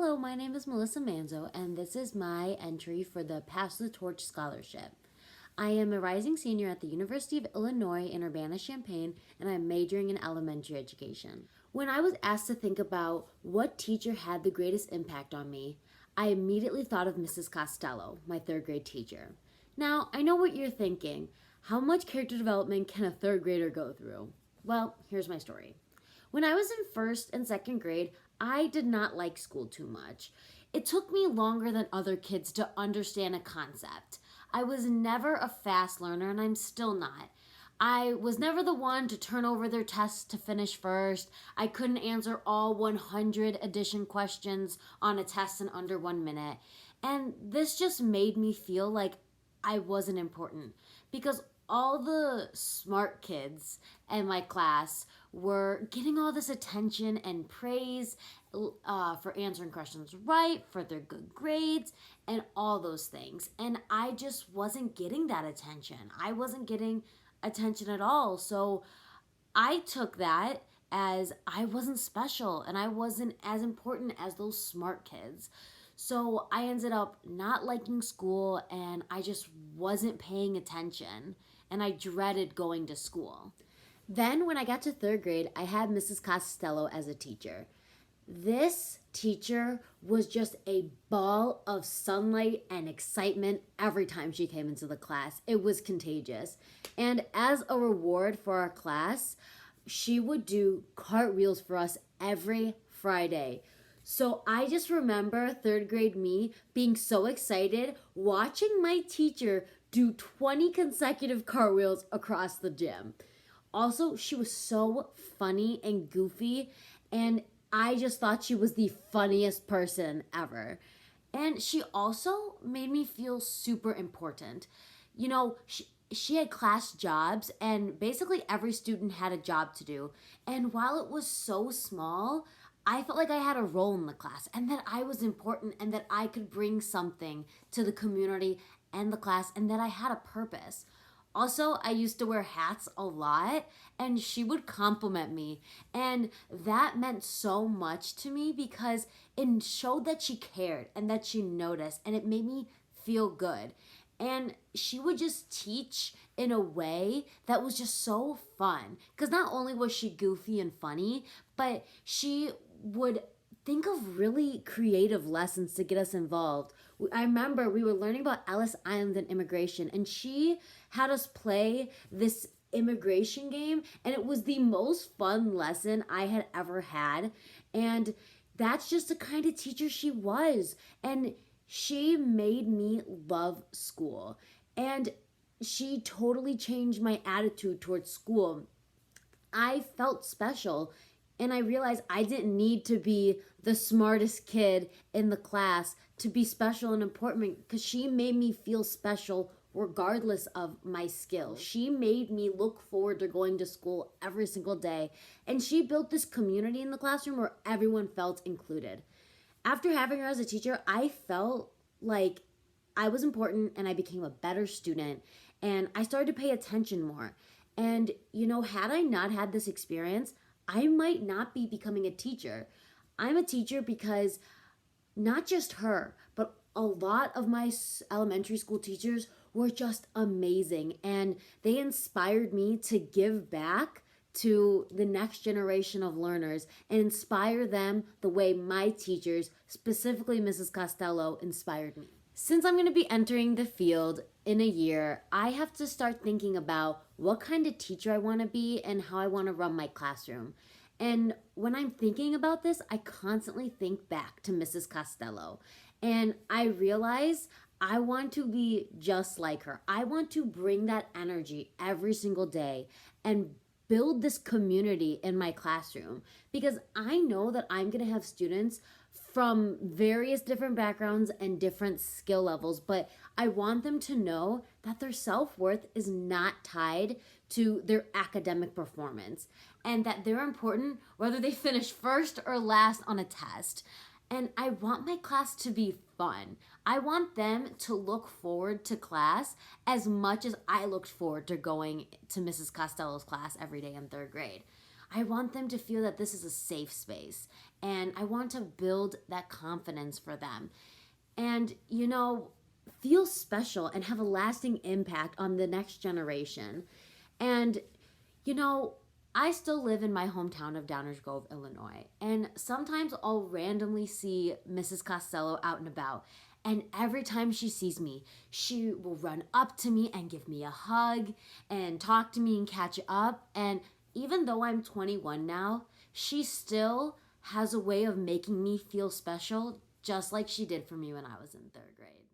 Hello, my name is Melissa Manzo, and this is my entry for the Pass the Torch Scholarship. I am a rising senior at the University of Illinois in Urbana-Champaign, and I'm majoring in elementary education. When I was asked to think about what teacher had the greatest impact on me, I immediately thought of Mrs. Costello, my third grade teacher. Now, I know what you're thinking. How much character development can a third grader go through? Well, here's my story. When I was in first and second grade, I did not like school too much. It took me longer than other kids to understand a concept. I was never a fast learner, and I'm still not. I was never the one to turn over their tests to finish first. I couldn't answer all 100 addition questions on a test in under 1 minute. And this just made me feel like I wasn't important because all the smart kids in my class were getting all this attention and praise for answering questions right, for their good grades, and all those things. And I just wasn't getting that attention. I wasn't getting attention at all. So I took that as I wasn't special and I wasn't as important as those smart kids. So I ended up not liking school and I just wasn't paying attention and I dreaded going to school. Then when I got to third grade, I had Mrs. Costello as a teacher. This teacher was just a ball of sunlight and excitement every time she came into the class. It was contagious. And as a reward for our class, she would do cartwheels for us every Friday. So I just remember third grade me being so excited watching my teacher do 20 consecutive cartwheels across the gym. Also, she was so funny and goofy, and I just thought she was the funniest person ever. And she also made me feel super important. You know, she had class jobs, and basically every student had a job to do. And while it was so small, I felt like I had a role in the class and that I was important and that I could bring something to the community and the class and that I had a purpose. Also, I used to wear hats a lot and she would compliment me. And that meant so much to me because it showed that she cared and that she noticed and it made me feel good. And she would just teach in a way that was just so fun. Because not only was she goofy and funny, but she would think of really creative lessons to get us involved. I remember we were learning about Ellis Island and immigration, and she had us play this immigration game, and it was the most fun lesson I had ever had. And that's just the kind of teacher she was. And she made me love school. And she totally changed my attitude towards school. I felt special and I realized I didn't need to be the smartest kid in the class to be special and important because she made me feel special regardless of my skills. She made me look forward to going to school every single day, and she built this community in the classroom where everyone felt included. After having her as a teacher, I felt like I was important and I became a better student and I started to pay attention more. And, had I not had this experience, I might not be becoming a teacher. I'm a teacher because not just her, but a lot of my elementary school teachers were just amazing and they inspired me to give back to the next generation of learners and inspire them the way my teachers, specifically Mrs. Costello, inspired me. Since I'm going to be entering the field in a year, I have to start thinking about what kind of teacher I want to be and how I want to run my classroom. And when I'm thinking about this, I constantly think back to Mrs. Costello. And I realize I want to be just like her. I want to bring that energy every single day and build this community in my classroom because I know that I'm going to have students from various different backgrounds and different skill levels, but I want them to know that their self-worth is not tied to their academic performance and that they're important whether they finish first or last on a test. And I want my class to be fun. I want them to look forward to class as much as I looked forward to going to Mrs. Costello's class every day in third grade. I want them to feel that this is a safe space, and I want to build that confidence for them. And, feel special and have a lasting impact on the next generation. And, you know, I still live in my hometown of Downers Grove, Illinois. And sometimes I'll randomly see Mrs. Costello out and about. And every time she sees me, she will run up to me and give me a hug and talk to me and catch up. And even though I'm 21 now, she still has a way of making me feel special, just like she did for me when I was in third grade.